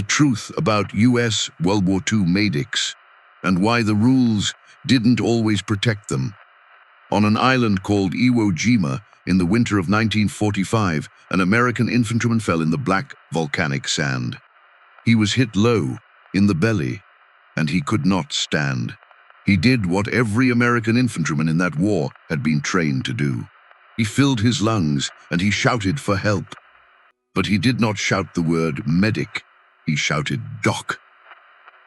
the truth about US World War II medics and why the rules didn't always protect them. On an island called Iwo Jima in the winter of 1945, an American infantryman fell in the black volcanic sand. He was hit low in the belly, and he could not stand. He did what every American infantryman in that war had been trained to do. He filled his lungs and he shouted for help. But he did not shout the word medic, he shouted doc.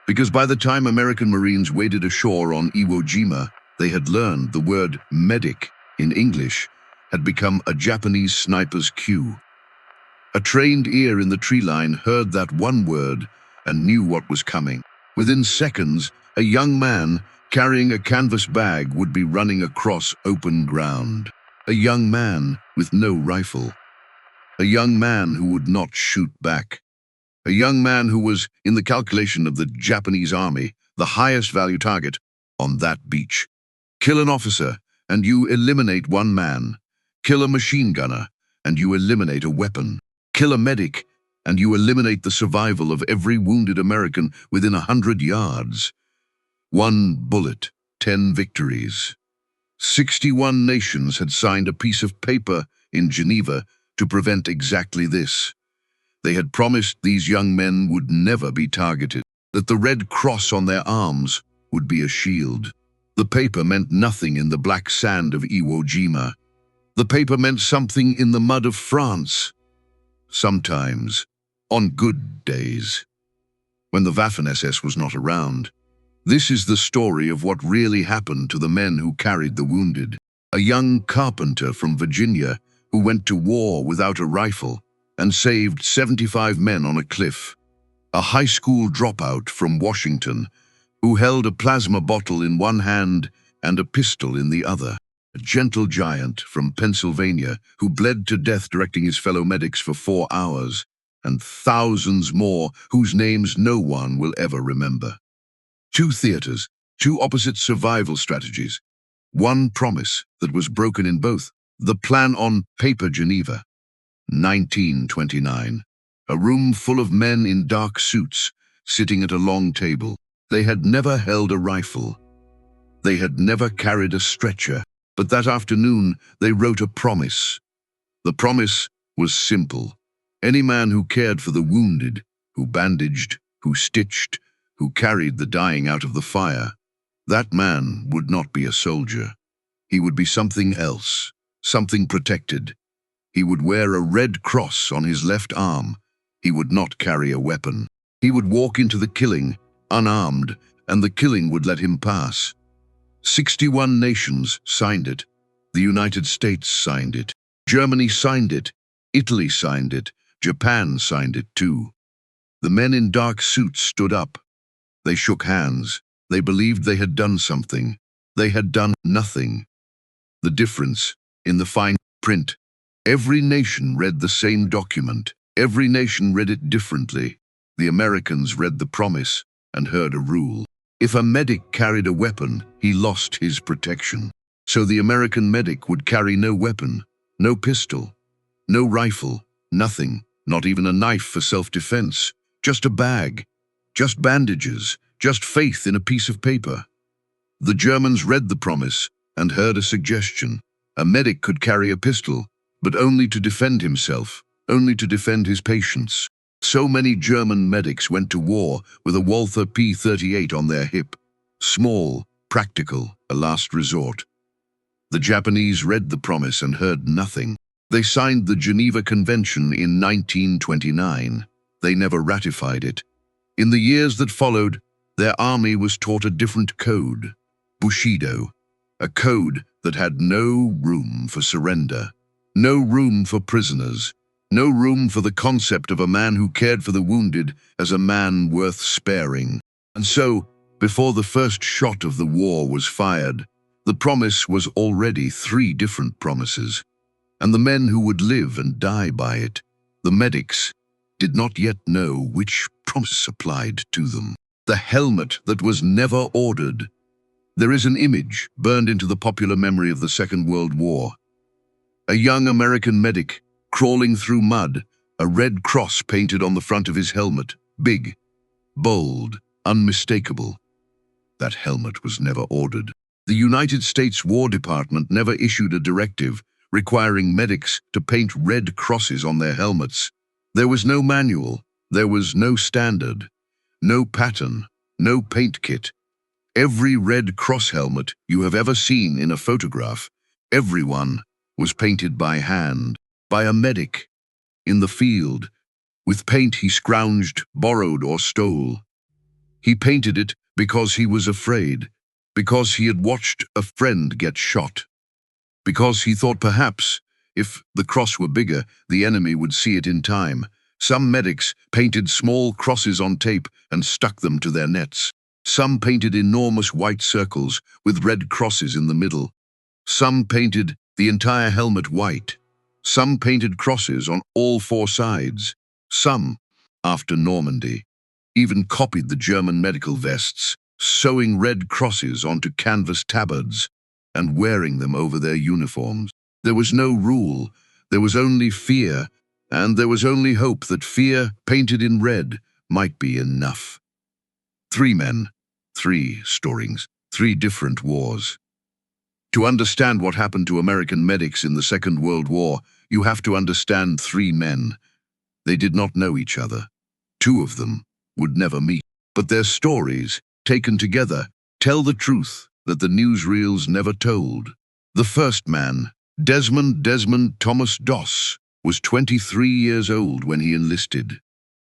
Because by the time American Marines waded ashore on Iwo Jima, they had learned the word medic in English had become a Japanese sniper's cue. A trained ear in the tree line heard that one word and knew what was coming. Within seconds, a young man carrying a canvas bag would be running across open ground. A young man with no rifle. A young man who would not shoot back. A young man who was, in the calculation of the Japanese army, the highest value target on that beach. Kill an officer, and you eliminate one man. Kill a machine gunner, and you eliminate a weapon. Kill a medic, and you eliminate the survival of every wounded American within 100 yards. 1 bullet, 10 victories. 61 nations had signed a piece of paper in Geneva to prevent exactly this. They had promised these young men would never be targeted, that the red cross on their arms would be a shield. The paper meant nothing in the black sand of Iwo Jima. The paper meant something in the mud of France. Sometimes, on good days, when the Waffen-SS was not around. This is the story of what really happened to the men who carried the wounded. A young carpenter from Virginia who went to war without a rifle and saved 75 men on a cliff. A high school dropout from Washington who held a plasma bottle in one hand and a pistol in the other. A gentle giant from Pennsylvania who bled to death directing his fellow medics for 4 hours, and thousands more whose names no one will ever remember. 2 theaters, 2 opposite survival strategies, 1 promise that was broken in both. The plan on paper Geneva. 1929. A room full of men in dark suits, sitting at a long table. They had never held a rifle. They had never carried a stretcher. But that afternoon, they wrote a promise. The promise was simple. Any man who cared for the wounded, who bandaged, who stitched, who carried the dying out of the fire, that man would not be a soldier. He would be something else, something protected. He would wear a red cross on his left arm. He would not carry a weapon. He would walk into the killing, unarmed, and the killing would let him pass. 61 nations signed it. The United States signed it. Germany signed it. Italy signed it. Japan signed it too. The men in dark suits stood up. They shook hands. They believed they had done something. They had done nothing. The difference in the fine print. Every nation read the same document. Every nation read it differently. The Americans read the promise and heard a rule. If a medic carried a weapon, he lost his protection. So the American medic would carry no weapon, no pistol, no rifle, nothing, not even a knife for self-defense, just a bag, just bandages, just faith in a piece of paper. The Germans read the promise and heard a suggestion. A medic could carry a pistol, but only to defend himself, only to defend his patients. So many German medics went to war with a Walther P-38 on their hip. Small, practical, a last resort. The Japanese read the promise and heard nothing. They signed the Geneva Convention in 1929. They never ratified it. In the years that followed, their army was taught a different code, Bushido, a code that had no room for surrender, no room for prisoners, no room for the concept of a man who cared for the wounded as a man worth sparing. And so, before the first shot of the war was fired, the promise was already 3 different promises. And the men who would live and die by it, the medics, did not yet know which promise applied to them. The helmet that was never ordered. There is an image burned into the popular memory of the Second World War. A young American medic crawling through mud, a red cross painted on the front of his helmet. Big, bold, unmistakable. That helmet was never ordered. The United States War Department never issued a directive requiring medics to paint red crosses on their helmets. There was no manual, there was no standard, no pattern, no paint kit. Every Red Cross helmet you have ever seen in a photograph, every one was painted by hand, by a medic, in the field, with paint he scrounged, borrowed, or stole. He painted it because he was afraid, because he had watched a friend get shot, because he thought perhaps, if the cross were bigger, the enemy would see it in time. Some medics painted small crosses on tape and stuck them to their nets. Some painted enormous white circles with red crosses in the middle. Some painted the entire helmet white. Some painted crosses on all four sides. Some, after Normandy, even copied the German medical vests, sewing red crosses onto canvas tabards and wearing them over their uniforms. There was no rule, there was only fear, and there was only hope that fear, painted in red, might be enough. 3 men, 3 stories, 3 different wars. To understand what happened to American medics in the Second World War, you have to understand 3 men. They did not know each other. 2 of them would never meet. But their stories, taken together, tell the truth that the newsreels never told. The first man, Desmond Thomas Doss, was 23 years old when he enlisted.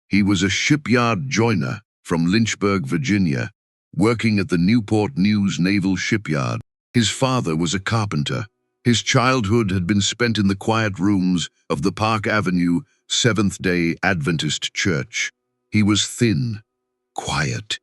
He was a shipyard joiner from Lynchburg, Virginia, working at the Newport News Naval Shipyard. His father was a carpenter. His childhood had been spent in the quiet rooms of the Park Avenue Seventh-day Adventist Church. He was thin, quiet.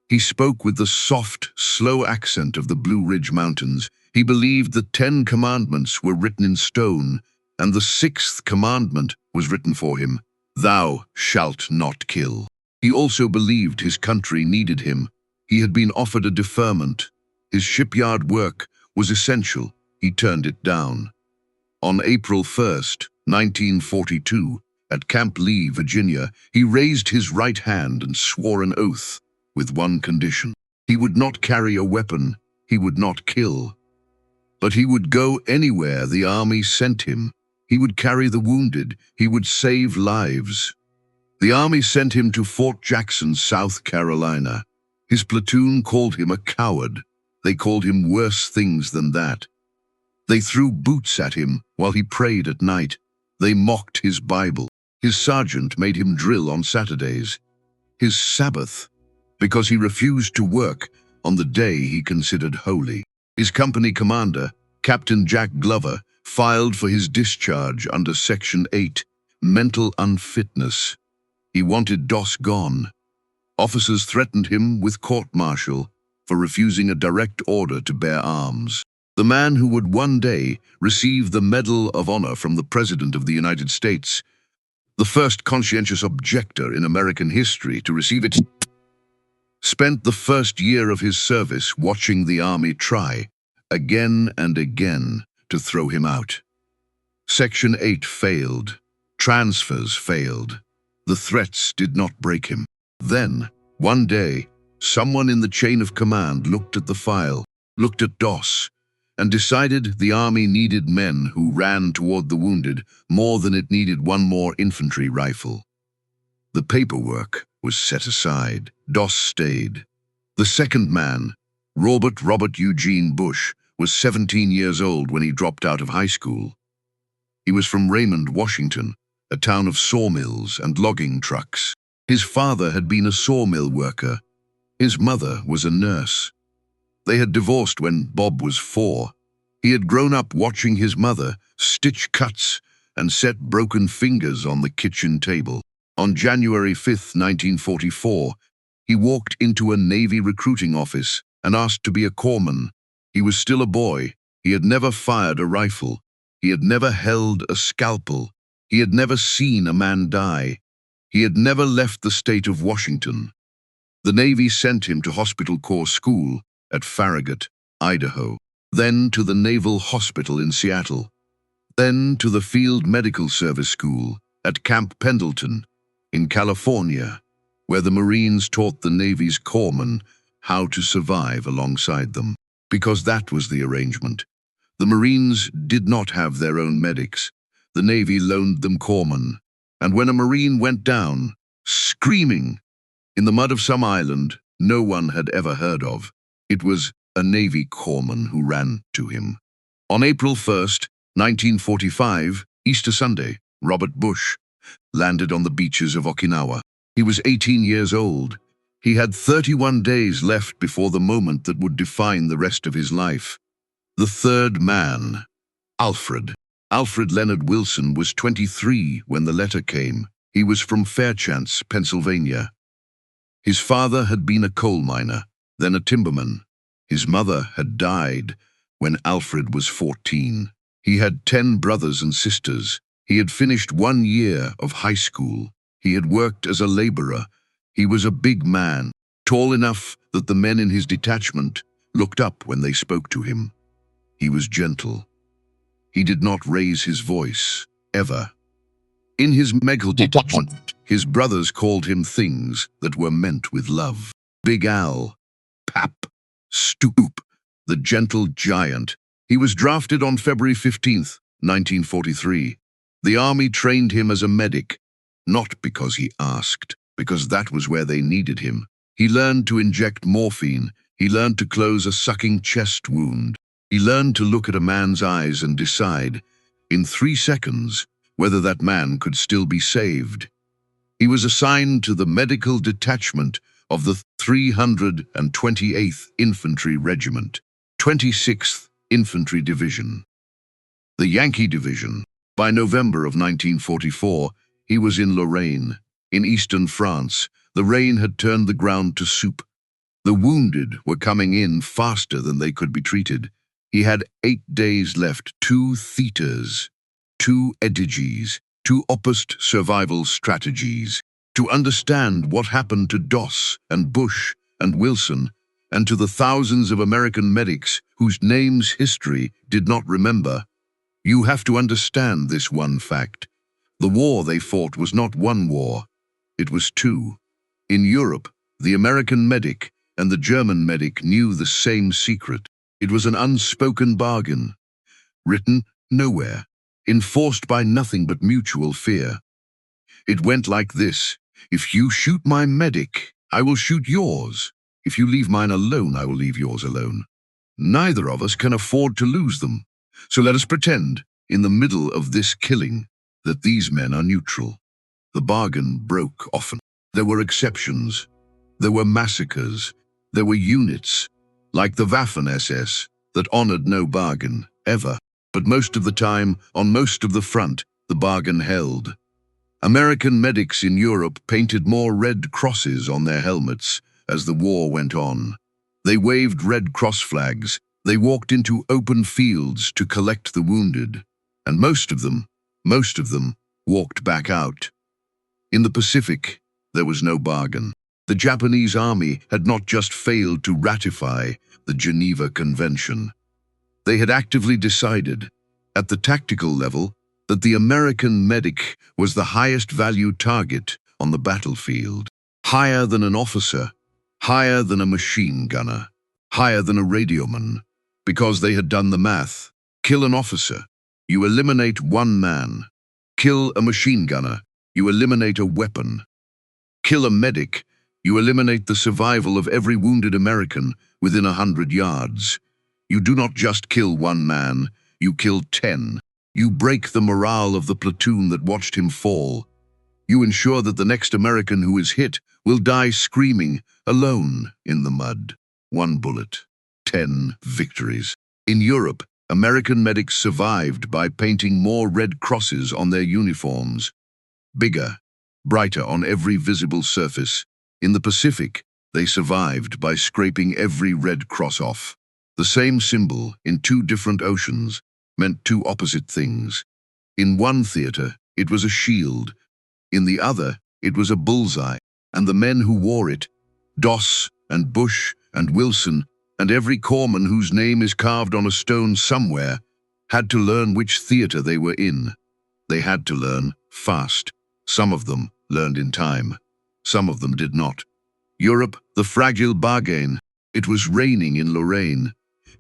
He spoke with the soft, slow accent of the Blue Ridge Mountains. He believed the 10 commandments were written in stone, and the 6th commandment was written for him, "Thou shalt not kill." He also believed his country needed him. He had been offered a deferment. His shipyard work was essential. He turned it down. On April 1st, 1942, at Camp Lee, Virginia, he raised his right hand and swore an oath with one condition. He would not carry a weapon. He would not kill. But he would go anywhere the army sent him. He would carry the wounded. He would save lives. The army sent him to Fort Jackson, South Carolina. His platoon called him a coward. They called him worse things than that. They threw boots at him while he prayed at night. They mocked his Bible. His sergeant made him drill on Saturdays, his Sabbath, because he refused to work on the day he considered holy. His company commander, Captain Jack Glover, filed for his discharge under Section 8, mental unfitness. He wanted Doss gone. Officers threatened him with court-martial for refusing a direct order to bear arms. The man who would one day receive the Medal of Honor from the President of the United States, the first conscientious objector in American history to receive it, spent the first year of his service watching the army try, again and again, to throw him out. Section 8 failed. Transfers failed. The threats did not break him. Then, one day, someone in the chain of command looked at the file, looked at Doss, and decided the army needed men who ran toward the wounded more than it needed one more infantry rifle. The paperwork was set aside. Doss stayed. The second man, Robert Eugene Bush, was 17 years old when he dropped out of high school. He was from Raymond, Washington, a town of sawmills and logging trucks. His father had been a sawmill worker. His mother was a nurse. They had divorced when Bob was 4. He had grown up watching his mother stitch cuts and set broken fingers on the kitchen table. On January 5, 1944, he walked into a Navy recruiting office and asked to be a corpsman. He was still a boy. He had never fired a rifle. He had never held a scalpel. He had never seen a man die. He had never left the state of Washington. The Navy sent him to Hospital Corps School at Farragut, Idaho, then to the Naval Hospital in Seattle, then to the Field Medical Service School at Camp Pendleton in California. where the Marines taught the Navy's corpsmen how to survive alongside them. Because that was the arrangement. The Marines did not have their own medics. The Navy loaned them corpsmen. And when a Marine went down, screaming, in the mud of some island no one had ever heard of, it was a Navy corpsman who ran to him. On April 1st, 1945, Easter Sunday, Robert Bush landed on the beaches of Okinawa. He was 18 years old. He had 31 days left before the moment that would define the rest of his life. The third man, Alfred. Alfred Leonard Wilson was 23 when the letter came. He was from Fairchance, Pennsylvania. His father had been a coal miner, then a timberman. His mother had died when Alfred was 14. He had 10 brothers and sisters. He had finished 1 year of high school. He had worked as a laborer. He was a big man, tall enough that the men in his detachment looked up when they spoke to him. He was gentle. He did not raise his voice, ever. In his medical detachment, his brothers called him things that were meant with love. Big Al, Pap, Stoop, the gentle giant. He was drafted on February 15th, 1943. The army trained him as a medic, not because he asked, because that was where they needed him. He learned to inject morphine. He learned to close a sucking chest wound. He learned to look at a man's eyes and decide, in 3 seconds, whether that man could still be saved. He was assigned to the medical detachment of the 328th Infantry Regiment, 26th Infantry Division. The Yankee Division. By November of 1944, he was in Lorraine, in eastern France. The rain had turned the ground to soup. The wounded were coming in faster than they could be treated. He had 8 days left, 2 theaters, 2 ediges, 2 opposed survival strategies, to understand what happened to Doss and Bush and Wilson, and to the thousands of American medics whose names history did not remember. You have to understand this one fact. The war they fought was not one war, it was 2. In Europe, the American medic and the German medic knew the same secret. It was an unspoken bargain, written nowhere, enforced by nothing but mutual fear. It went like this: if you shoot my medic, I will shoot yours. If you leave mine alone, I will leave yours alone. Neither of us can afford to lose them. So let us pretend, in the middle of this killing, that these men are neutral. The bargain broke often. There were exceptions. There were massacres. There were units, like the Waffen-SS, that honored no bargain, ever. But most of the time, on most of the front, the bargain held. American medics in Europe painted more red crosses on their helmets as the war went on. They waved Red Cross flags. They walked into open fields to collect the wounded. And most of them walked back out. In the Pacific, there was no bargain. The Japanese army had not just failed to ratify the Geneva Convention. They had actively decided, at the tactical level, that the American medic was the highest value target on the battlefield. Higher than an officer, higher than a machine gunner, higher than a radioman, because they had done the math. Kill an officer, you eliminate 1 man. Kill a machine gunner, you eliminate a weapon. Kill a medic, you eliminate the survival of every wounded American within 100 yards. You do not just kill 1 man, you kill 10. You break the morale of the platoon that watched him fall. You ensure that the next American who is hit will die screaming, alone in the mud. 1 bullet, 10 victories. In Europe, American medics survived by painting more red crosses on their uniforms. Bigger, brighter on every visible surface. In the Pacific, they survived by scraping every red cross off. The same symbol in 2 different oceans meant 2 opposite things. In one theater, it was a shield. In the other, it was a bullseye. And the men who wore it, Doss and Bush and Wilson, and every corpsman whose name is carved on a stone somewhere, had to learn which theater they were in. They had to learn fast. Some of them learned in time. Some of them did not. Europe, the fragile bargain. It was raining in Lorraine.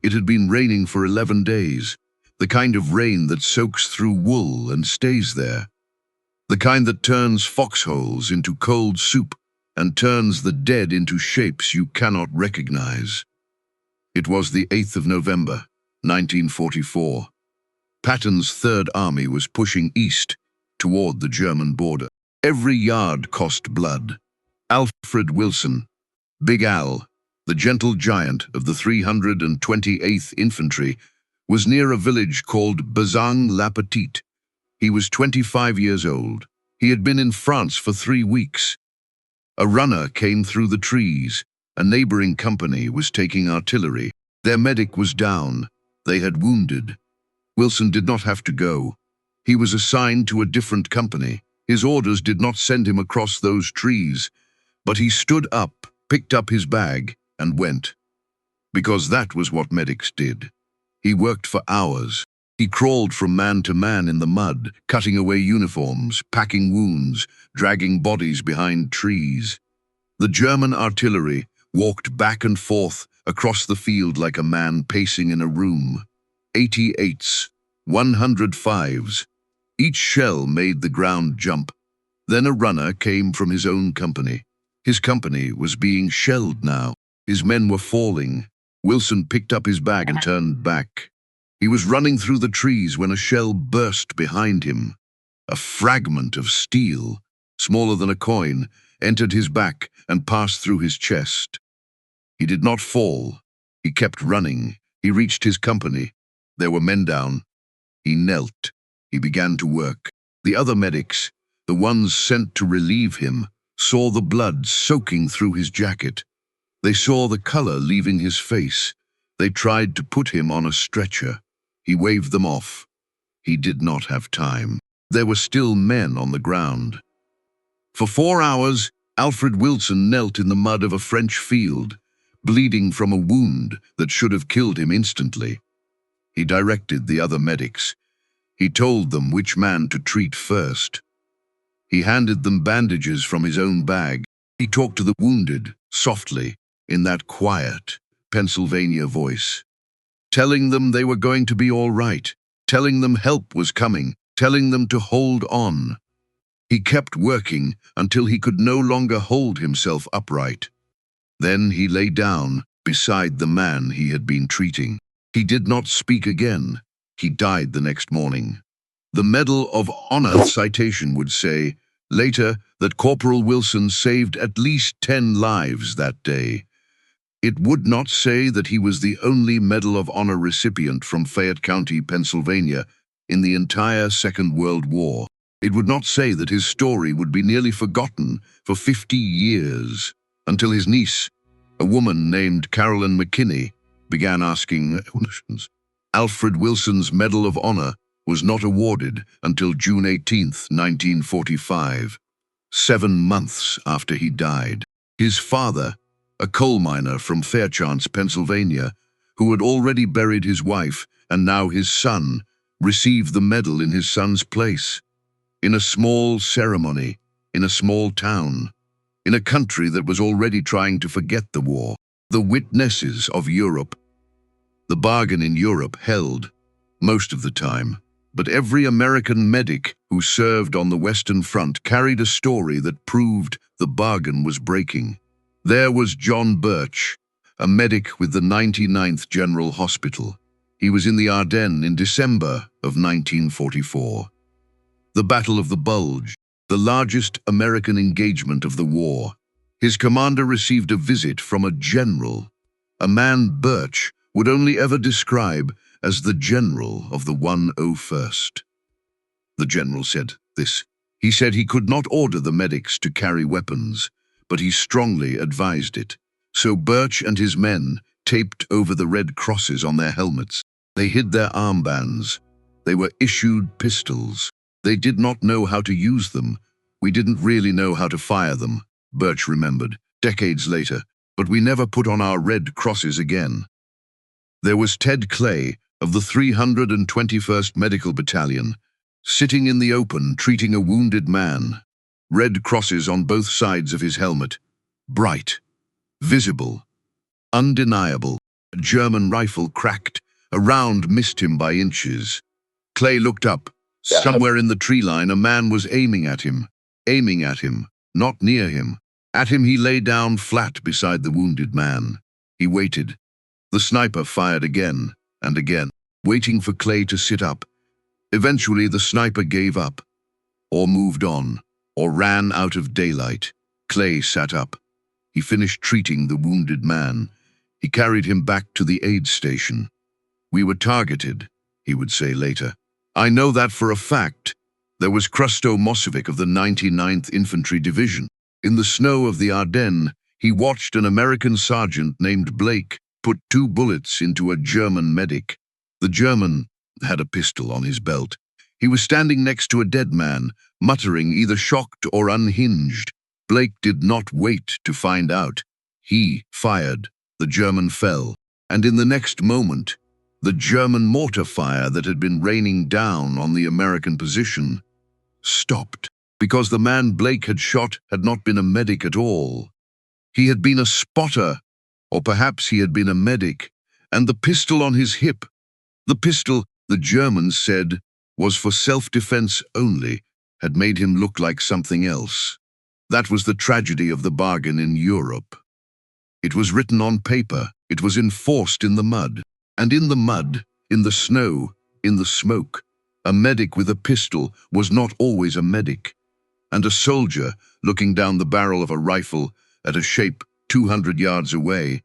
It had been raining for 11 days. The kind of rain that soaks through wool and stays there. The kind that turns foxholes into cold soup and turns the dead into shapes you cannot recognize. It was the 8th of November, 1944. Patton's Third Army was pushing east toward the German border. Every yard cost blood. Alfred Wilson, Big Al, the gentle giant of the 328th Infantry, was near a village called Bazang-la-Petite. He was 25 years old. He had been in France for 3 weeks. A runner came through the trees. A neighboring company was taking artillery. Their medic was down. They had wounded. Wilson did not have to go. He was assigned to a different company. His orders did not send him across those trees, but he stood up, picked up his bag, and went. Because that was what medics did. He worked for hours. He crawled from man to man in the mud, cutting away uniforms, packing wounds, dragging bodies behind trees. The German artillery walked back and forth across the field like a man pacing in a room. 88s, 105s. Each shell made the ground jump. Then a runner came from his own company. His company was being shelled now. His men were falling. Wilson picked up his bag and turned back. He was running through the trees when a shell burst behind him. A fragment of steel, smaller than a coin, entered his back and passed through his chest. He did not fall. He kept running. He reached his company. There were men down. He knelt. He began to work. The other medics, the ones sent to relieve him, saw the blood soaking through his jacket. They saw the color leaving his face. They tried to put him on a stretcher. He waved them off. He did not have time. There were still men on the ground. For 4 hours, Alfred Wilson knelt in the mud of a French field, bleeding from a wound that should have killed him instantly. He directed the other medics. He told them which man to treat first. He handed them bandages from his own bag. He talked to the wounded, softly, in that quiet, Pennsylvania voice, telling them they were going to be all right, telling them help was coming, telling them to hold on. He kept working until he could no longer hold himself upright. Then he lay down beside the man he had been treating. He did not speak again. He died the next morning. The Medal of Honor citation would say later that Corporal Wilson saved at least 10 lives that day. It would not say that he was the only Medal of Honor recipient from Fayette County, Pennsylvania, in the entire Second World War. It would not say that his story would be nearly forgotten for 50 years, until his niece, a woman named Carolyn McKinney, began asking questions. Alfred Wilson's Medal of Honor was not awarded until June 18, 1945, 7 months after he died. His father, a coal miner from Fairchance, Pennsylvania, who had already buried his wife and now his son, received the medal in his son's place, in a small ceremony, in a small town, in a country that was already trying to forget the war. The witnesses of Europe. The bargain in Europe held, most of the time, but every American medic who served on the Western Front carried a story that proved the bargain was breaking. There was John Birch, a medic with the 99th General Hospital. He was in the Ardennes in December of 1944. The Battle of the Bulge, the largest American engagement of the war. His commander received a visit from a general, a man Birch would only ever describe as the general of the 101st. The general said this. He said he could not order the medics to carry weapons, but he strongly advised it. So Birch and his men taped over the red crosses on their helmets. They hid their armbands. They were issued pistols. They did not know how to use them. We didn't really know how to fire them, Birch remembered, decades later, but we never put on our red crosses again. There was Ted Clay of the 321st Medical Battalion, sitting in the open treating a wounded man. red crosses on both sides of his helmet. Bright, visible, undeniable. A German rifle cracked. A round missed him by inches. Clay looked up. Somewhere in the tree line, a man was aiming at him. Aiming at him, not near him. At him he lay down flat beside the wounded man. He waited. The sniper fired again and again, waiting for Clay to sit up. Eventually the sniper gave up, or moved on, or ran out of daylight. Clay sat up. He finished treating the wounded man. He carried him back to the aid station. "We were targeted," he would say later. "I know that for a fact." There was Krusto Mosevic of the 99th Infantry Division. In the snow of the Ardennes, he watched an American sergeant named Blake put 2 bullets into a German medic. The German had a pistol on his belt. He was standing next to a dead man, muttering, either shocked or unhinged. Blake did not wait to find out. He fired. The German fell, and in the next moment, the German mortar fire that had been raining down on the American position stopped, because the man Blake had shot had not been a medic at all. He had been a spotter, or perhaps he had been a medic, and the pistol on his hip, the pistol, the Germans said, was for self-defense only, had made him look like something else. That was the tragedy of the bargain in Europe. It was written on paper, it was enforced in the mud. And in the mud, in the snow, in the smoke, a medic with a pistol was not always a medic. And a soldier, looking down the barrel of a rifle at a shape 200 yards away,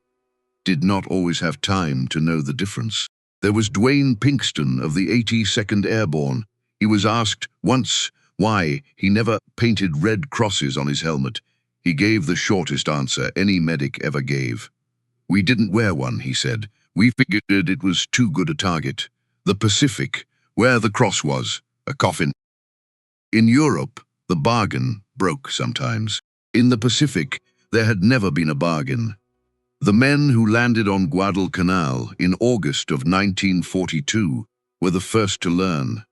did not always have time to know the difference. There was Dwayne Pinkston of the 82nd Airborne. He was asked once why he never painted red crosses on his helmet. He gave the shortest answer any medic ever gave. "We didn't wear one," he said. "We figured it was too good a target. The Pacific, where the cross was, a coffin." In Europe, the bargain broke sometimes. In the Pacific, there had never been a bargain. The men who landed on Guadalcanal in August of 1942 were the first to learn.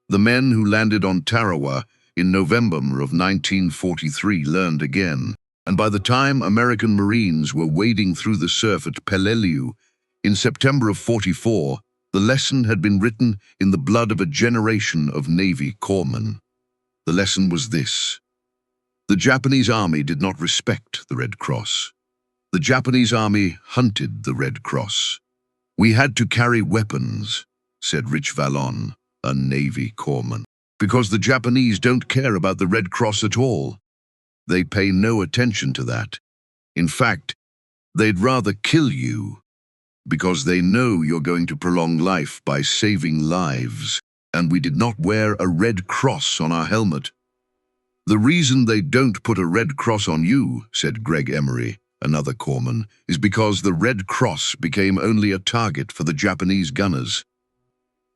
The men who landed on Tarawa in November of 1943 learned again. And by the time American Marines were wading through the surf at Peleliu in September of 44, the lesson had been written in the blood of a generation of Navy corpsmen. The lesson was this: the Japanese army did not respect the Red Cross. The Japanese army hunted the Red Cross. "We had to carry weapons," said Rich Vallon, a Navy corpsman, "because the Japanese don't care about the Red Cross at all. They pay no attention to that. In fact, they'd rather kill you, because they know you're going to prolong life by saving lives, and we did not wear a red cross on our helmet." "The reason they don't put a red cross on you," said Greg Emery, another corpsman, "is because the red cross became only a target for the Japanese gunners."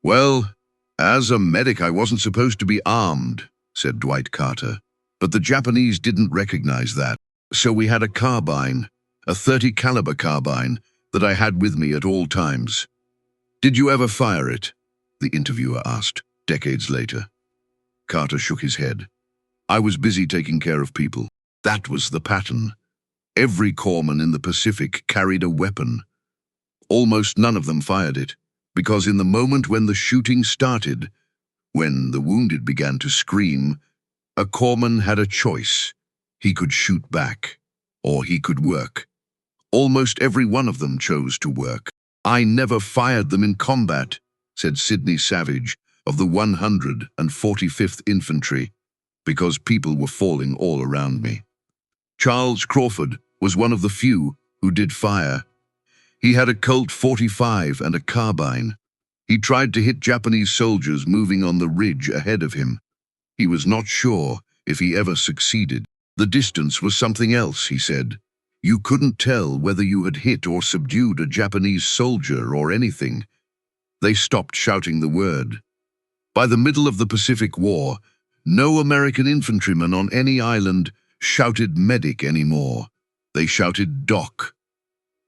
"Well, as a medic I wasn't supposed to be armed," said Dwight Carter. "But the Japanese didn't recognize that, so we had a carbine, a .30 caliber carbine, that I had with me at all times." "Did you ever fire it?" the interviewer asked, decades later. Carter shook his head. "I was busy taking care of people. That was the pattern. Every corpsman in the Pacific carried a weapon. Almost none of them fired it, because in the moment when the shooting started, when the wounded began to scream, a corpsman had a choice. He could shoot back, or he could work. Almost every one of them chose to work. "I never fired them in combat," said Sidney Savage of the 145th Infantry, "because people were falling all around me." Charles Crawford was one of the few who did fire. He had a Colt 45 and a carbine. He tried to hit Japanese soldiers moving on the ridge ahead of him. He was not sure if he ever succeeded. "The distance was something else," he said. "You couldn't tell whether you had hit or subdued a Japanese soldier or anything. They stopped shouting the word." By the middle of the Pacific War, no American infantryman on any island shouted medic anymore. They shouted doc,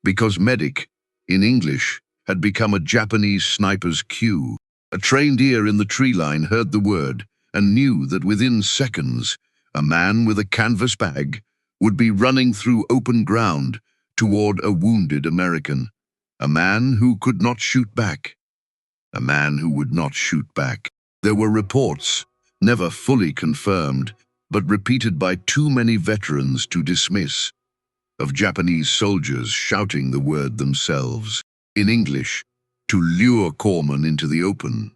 because medic, in English, had become a Japanese sniper's cue. A trained ear in the tree line heard the word and knew that within seconds, a man with a canvas bag, would be running through open ground toward a wounded American. A man who could not shoot back. A man who would not shoot back. There were reports, never fully confirmed, but repeated by too many veterans to dismiss, of Japanese soldiers shouting the word themselves, in English, to lure corpsmen into the open.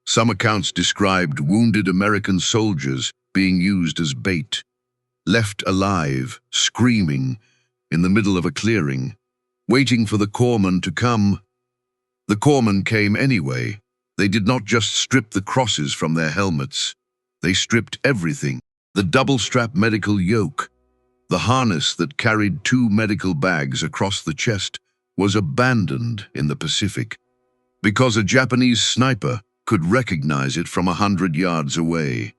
Some accounts described wounded American soldiers being used as bait, left alive, screaming, in the middle of a clearing, waiting for the corpsman to come. The corpsmen came anyway. They did not just strip the crosses from their helmets. They stripped everything. The double-strap medical yoke, the harness that carried 2 medical bags across the chest, was abandoned in the Pacific because a Japanese sniper could recognize it from 100 yards away.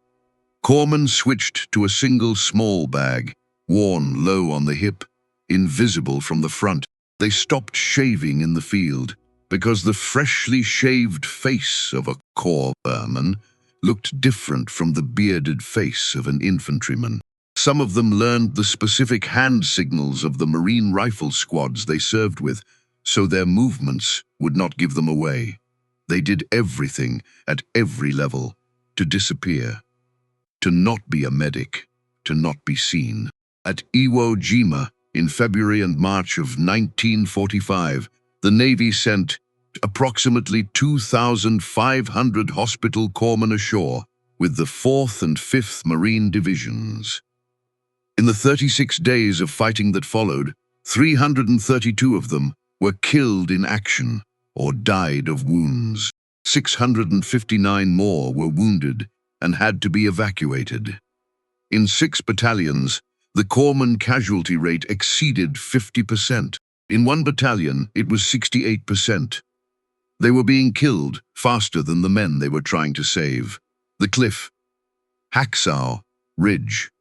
Corpsmen switched to a single small bag, worn low on the hip, invisible from the front. They stopped shaving in the field because the freshly shaved face of a corpsman looked different from the bearded face of an infantryman. Some of them learned the specific hand signals of the Marine rifle squads they served with, so their movements would not give them away. They did everything at every level to disappear, to not be a medic, to not be seen. At Iwo Jima, in February and March of 1945, the Navy sent approximately 2,500 hospital corpsmen ashore with the 4th and 5th Marine Divisions. In the 36 days of fighting that followed, 332 of them were killed in action or died of wounds. 659 more were wounded and had to be evacuated. In 6 battalions, the corpsman casualty rate exceeded 50%. In 1 battalion, it was 68%. They were being killed faster than the men they were trying to save. The Cliff, Hacksaw Ridge.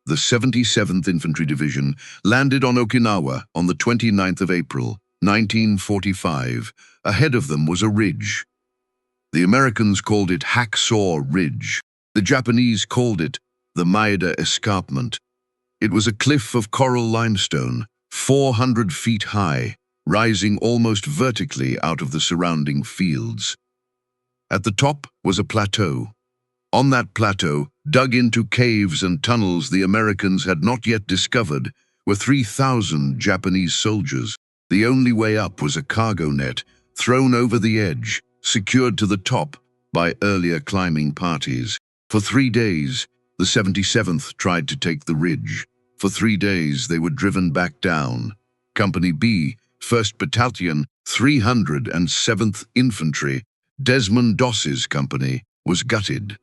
The 77th Infantry Division landed on Okinawa on the 29th of April, 1945. Ahead of them was a ridge. The Americans called it Hacksaw Ridge. The Japanese called it the Maeda Escarpment. It was a cliff of coral limestone, 400 feet high, rising almost vertically out of the surrounding fields. At the top was a plateau. On that plateau, dug into caves and tunnels the Americans had not yet discovered, were 3,000 Japanese soldiers. The only way up was a cargo net, thrown over the edge, secured to the top by earlier climbing parties. For 3 days, the 77th tried to take the ridge. For 3 days, they were driven back down. Company B, 1st Battalion, 307th Infantry, Desmond Doss's company, was gutted.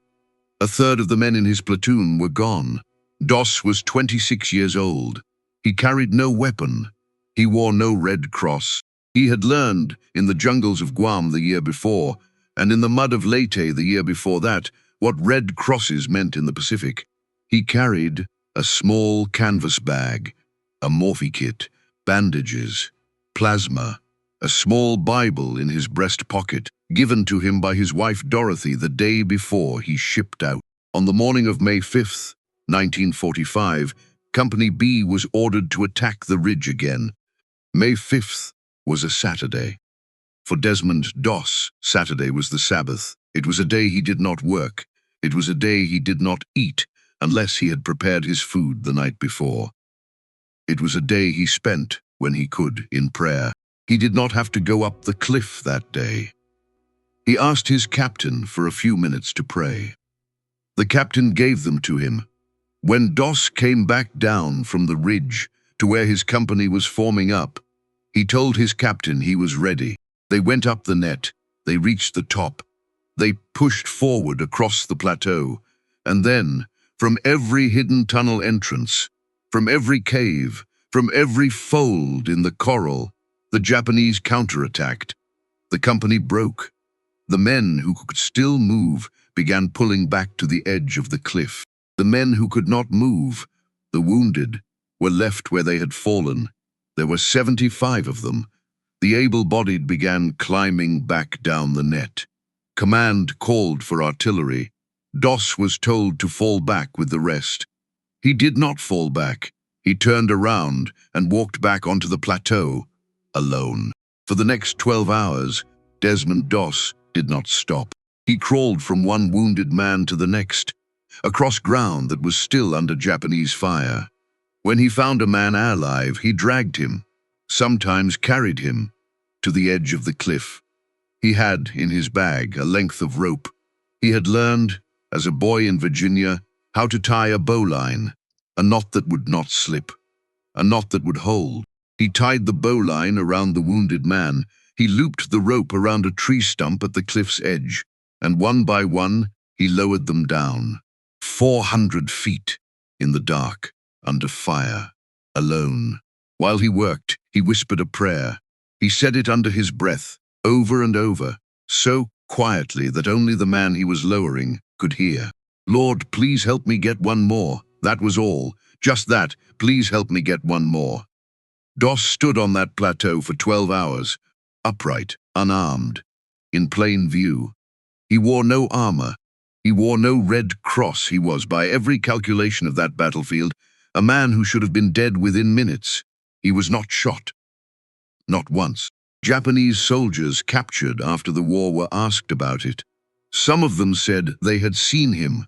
A third of the men in his platoon were gone. Doss was 26 years old. He carried no weapon. He wore no Red Cross. He had learned in the jungles of Guam the year before, and in the mud of Leyte the year before that, what Red Crosses meant in the Pacific. He carried a small canvas bag, a morphine kit, bandages, plasma, a small Bible in his breast pocket, given to him by his wife Dorothy the day before he shipped out. On the morning of May 5th, 1945, Company B was ordered to attack the ridge again. May 5th was a Saturday. For Desmond Doss, Saturday was the Sabbath. It was a day he did not work. It was a day he did not eat, unless he had prepared his food the night before. It was a day he spent, when he could, in prayer. He did not have to go up the cliff that day. He asked his captain for a few minutes to pray. The captain gave them to him. When Doss came back down from the ridge to where his company was forming up, he told his captain he was ready. They went up the net. They reached the top. They pushed forward across the plateau, and then, from every hidden tunnel entrance, from every cave, from every fold in the coral, the Japanese counterattacked. The company broke. The men who could still move began pulling back to the edge of the cliff. The men who could not move, the wounded, were left where they had fallen. There were 75 of them. The able-bodied began climbing back down the net. Command called for artillery. Doss was told to fall back with the rest. He did not fall back. He turned around and walked back onto the plateau, alone. For the next 12 hours, Desmond Doss did not stop. He crawled from one wounded man to the next, across ground that was still under Japanese fire. When he found a man alive, he dragged him, sometimes carried him, to the edge of the cliff. He had, in his bag, a length of rope. He had learned, as a boy in Virginia, how to tie a bowline, a knot that would not slip, a knot that would hold. He tied the bowline around the wounded man. He looped the rope around a tree stump at the cliff's edge, and one by one, he lowered them down. 400 feet, in the dark, under fire, alone. While he worked, he whispered a prayer. He said it under his breath, over and over, so quietly that only the man he was lowering could hear. Lord, please help me get one more. That was all. Just that. Please help me get one more. Doss stood on that plateau for 12 hours, upright, unarmed, in plain view. He wore no armor. He wore no red cross. He was, by every calculation of that battlefield, a man who should have been dead within minutes. He was not shot. Not once. Japanese soldiers captured after the war were asked about it. Some of them said they had seen him.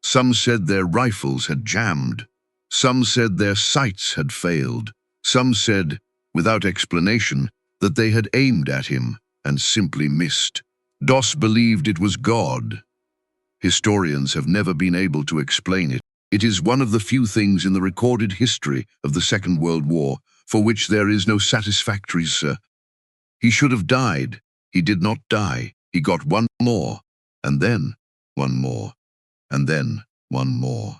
Some said their rifles had jammed. Some said their sights had failed. Some said, without explanation, that they had aimed at him and simply missed. Doss believed it was God. Historians have never been able to explain it. It is one of the few things in the recorded history of the Second World War for which there is no satisfactory answer. He should have died. He did not die. He got one more, and then one more, and then one more.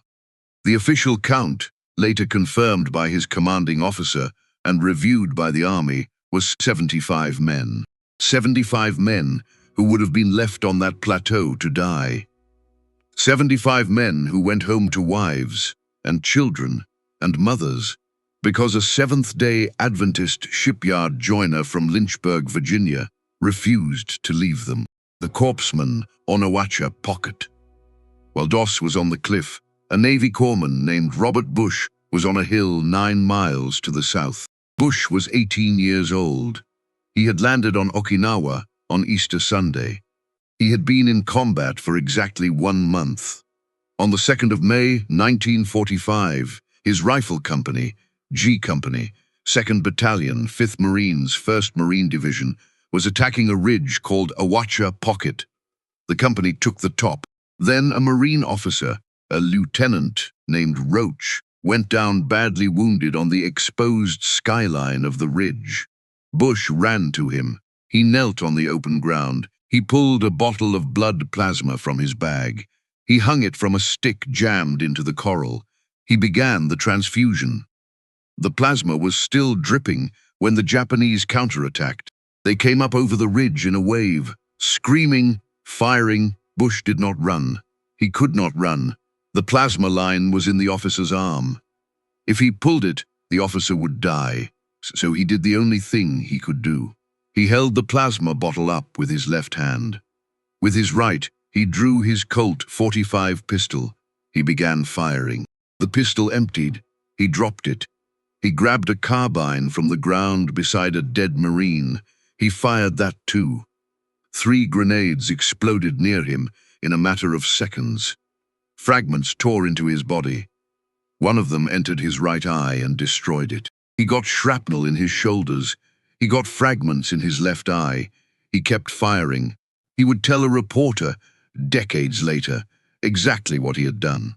The official count, later confirmed by his commanding officer and reviewed by the army, was 75 men. 75 men who would have been left on that plateau to die. 75 men who went home to wives and children and mothers because a Seventh-day Adventist shipyard joiner from Lynchburg, Virginia, refused to leave them. The Corpsman on Owacha Pocket. While Doss was on the cliff, a Navy corpsman named Robert Bush was on a hill 9 miles to the south. Bush was 18 years old. He had landed on Okinawa on Easter Sunday. He had been in combat for exactly 1 month. On the 2nd of May, 1945, his rifle company, G Company, 2nd Battalion, 5th Marines, 1st Marine Division, was attacking a ridge called Owacha Pocket. The company took the top. Then a Marine officer, a lieutenant named Roach, went down badly wounded on the exposed skyline of the ridge. Bush ran to him. He knelt on the open ground. He pulled a bottle of blood plasma from his bag. He hung it from a stick jammed into the coral. He began the transfusion. The plasma was still dripping when the Japanese counterattacked. They came up over the ridge in a wave, screaming, firing. Bush did not run. He could not run. The plasma line was in the officer's arm. If he pulled it, the officer would die. So he did the only thing he could do. He held the plasma bottle up with his left hand. With his right, he drew his Colt .45 pistol. He began firing. The pistol emptied. He dropped it. He grabbed a carbine from the ground beside a dead Marine. He fired that too. 3 grenades exploded near him in a matter of seconds. Fragments tore into his body. One of them entered his right eye and destroyed it. He got shrapnel in his shoulders. He got fragments in his left eye. He kept firing. He would tell a reporter, decades later, exactly what he had done.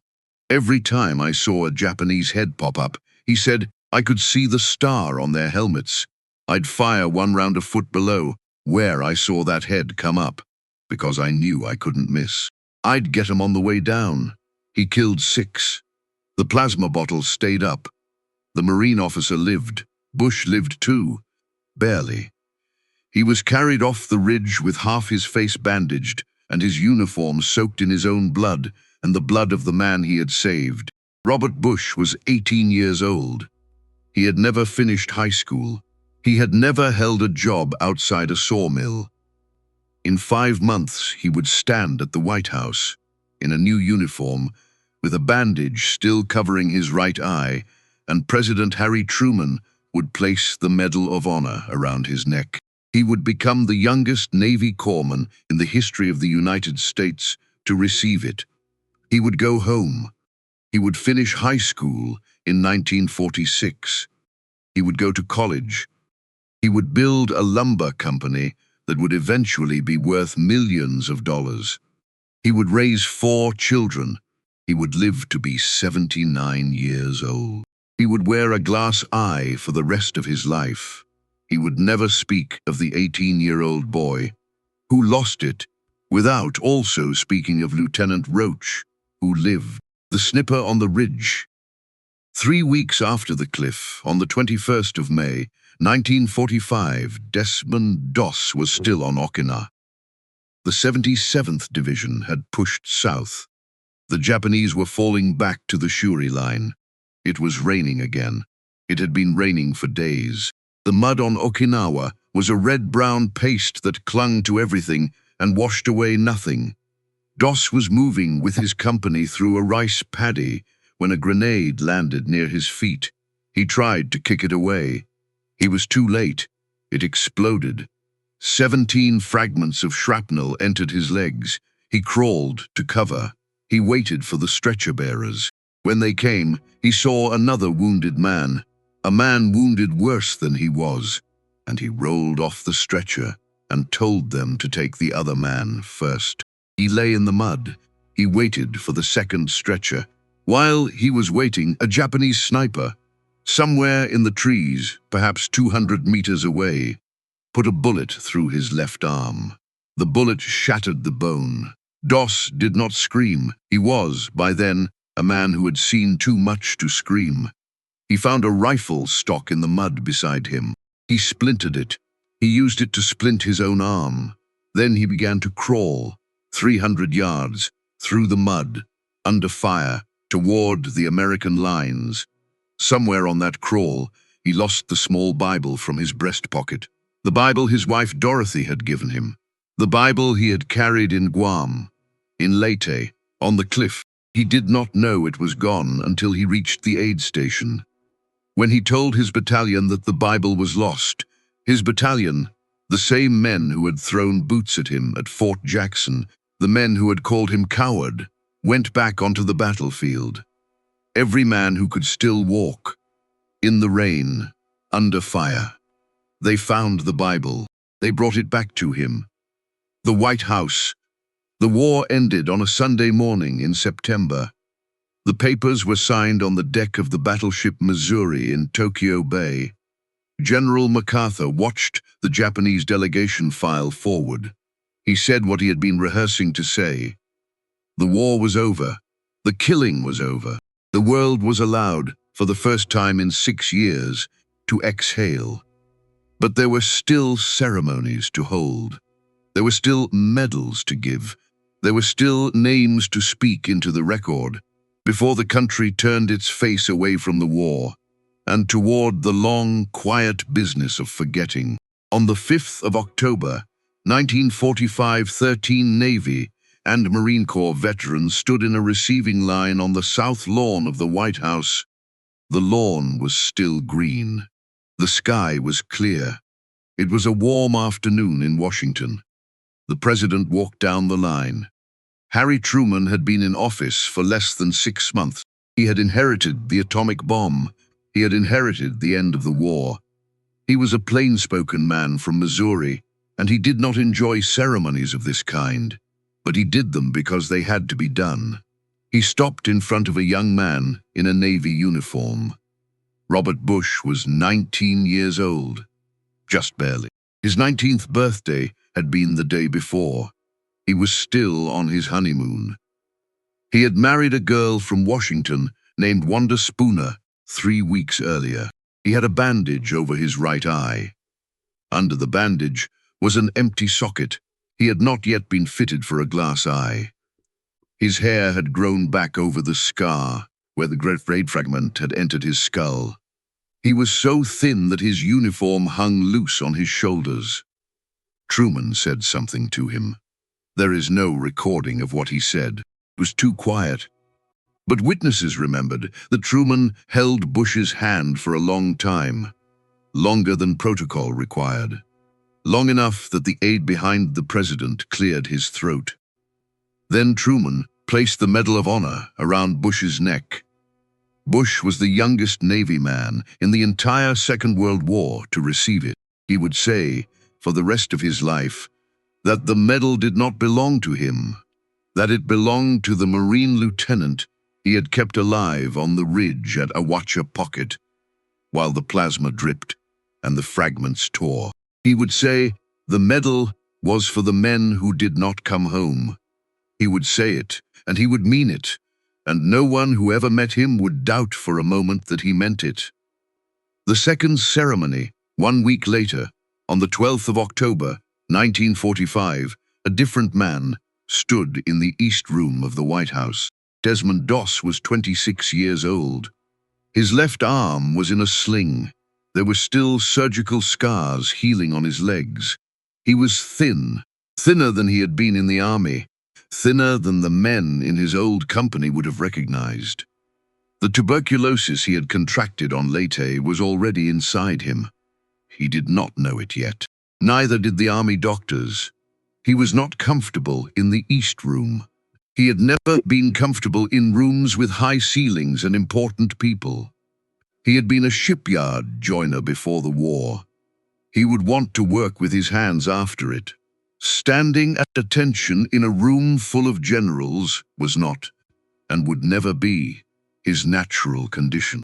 Every time I saw a Japanese head pop up, he said, I could see the star on their helmets. I'd fire 1 round a foot below, where I saw that head come up, because I knew I couldn't miss. I'd get 'em on the way down. He killed 6. The plasma bottle stayed up. The Marine officer lived. Bush lived too. Barely. He was carried off the ridge with half his face bandaged and his uniform soaked in his own blood and the blood of the man he had saved. Robert Bush was 18 years old. He had never finished high school. He had never held a job outside a sawmill. In 5 months, he would stand at the White House, in a new uniform, with a bandage still covering his right eye, and President Harry Truman would place the Medal of Honor around his neck. He would become the youngest Navy corpsman in the history of the United States to receive it. He would go home. He would finish high school in 1946. He would go to college. He would build a lumber company that would eventually be worth millions of dollars. He would raise 4 children. He would live to be 79 years old. He would wear a glass eye for the rest of his life. He would never speak of the 18-year-old boy who lost it, without also speaking of Lieutenant Roach, who lived. The snipper on the ridge. 3 weeks after the cliff, on the 21st of May, 1945, Desmond Doss was still on Okinawa. The 77th Division had pushed south. The Japanese were falling back to the Shuri line. It was raining again. It had been raining for days. The mud on Okinawa was a red-brown paste that clung to everything and washed away nothing. Doss was moving with his company through a rice paddy when a grenade landed near his feet. He tried to kick it away. He was too late. It exploded. 17 fragments of shrapnel entered his legs. He crawled to cover. He waited for the stretcher-bearers. When they came, he saw another wounded man, a man wounded worse than he was, and he rolled off the stretcher and told them to take the other man first. He lay in the mud. He waited for the second stretcher. While he was waiting, a Japanese sniper, somewhere in the trees, perhaps 200 meters away, put a bullet through his left arm. The bullet shattered the bone. Doss did not scream. He was, by then, a man who had seen too much to scream. He found a rifle stock in the mud beside him. He splintered it. He used it to splint his own arm. Then he began to crawl, 300 yards, through the mud, under fire, toward the American lines. Somewhere on that crawl, he lost the small Bible from his breast pocket. The Bible his wife Dorothy had given him. The Bible he had carried in Guam. In Leyte, on the cliff. He did not know it was gone until he reached the aid station. When he told his battalion that the Bible was lost, his battalion, the same men who had thrown boots at him at Fort Jackson, the men who had called him coward, went back onto the battlefield. Every man who could still walk, in the rain, under fire. They found the Bible. They brought it back to him. The White House. The war ended on a Sunday morning in September. The papers were signed on the deck of the battleship Missouri in Tokyo Bay. General MacArthur watched the Japanese delegation file forward. He said what he had been rehearsing to say. The war was over. The killing was over. The world was allowed, for the first time in 6 years, to exhale. But there were still ceremonies to hold. There were still medals to give. There were still names to speak into the record before the country turned its face away from the war and toward the long, quiet business of forgetting. On the 5th of October, 1945, 13 Navy and Marine Corps veterans stood in a receiving line on the south lawn of the White House. The lawn was still green. The sky was clear. It was a warm afternoon in Washington. The president walked down the line. Harry Truman had been in office for less than 6 months. He had inherited the atomic bomb. He had inherited the end of the war. He was a plain-spoken man from Missouri, and he did not enjoy ceremonies of this kind, but he did them because they had to be done. He stopped in front of a young man in a Navy uniform. Robert Bush was 19 years old, just barely. His 19th birthday had been the day before. He was still on his honeymoon. He had married a girl from Washington named Wanda Spooner 3 weeks earlier. He had a bandage over his right eye. Under the bandage was an empty socket. He had not yet been fitted for a glass eye. His hair had grown back over the scar where the grenade fragment had entered his skull. He was so thin that his uniform hung loose on his shoulders. Truman said something to him. There is no recording of what he said. It was too quiet. But witnesses remembered that Truman held Bush's hand for a long time, longer than protocol required, long enough that the aide behind the president cleared his throat. Then Truman placed the Medal of Honor around Bush's neck. Bush was the youngest Navy man in the entire Second World War to receive it. He would say, for the rest of his life, that the medal did not belong to him, that it belonged to the Marine lieutenant he had kept alive on the ridge at Awacha Pocket, while the plasma dripped and the fragments tore. He would say the medal was for the men who did not come home. He would say it, and he would mean it, and no one who ever met him would doubt for a moment that he meant it. The second ceremony, 1 week later, on the 12th of October, 1945, a different man stood in the East Room of the White House. Desmond Doss was 26 years old. His left arm was in a sling. There were still surgical scars healing on his legs. He was thin, thinner than he had been in the army, thinner than the men in his old company would have recognized. The tuberculosis he had contracted on Leyte was already inside him. He did not know it yet. Neither did the army doctors. He was not comfortable in the East Room. He had never been comfortable in rooms with high ceilings and important people. He had been a shipyard joiner before the war. He would want to work with his hands after it. Standing at attention in a room full of generals was not, and would never be, his natural condition.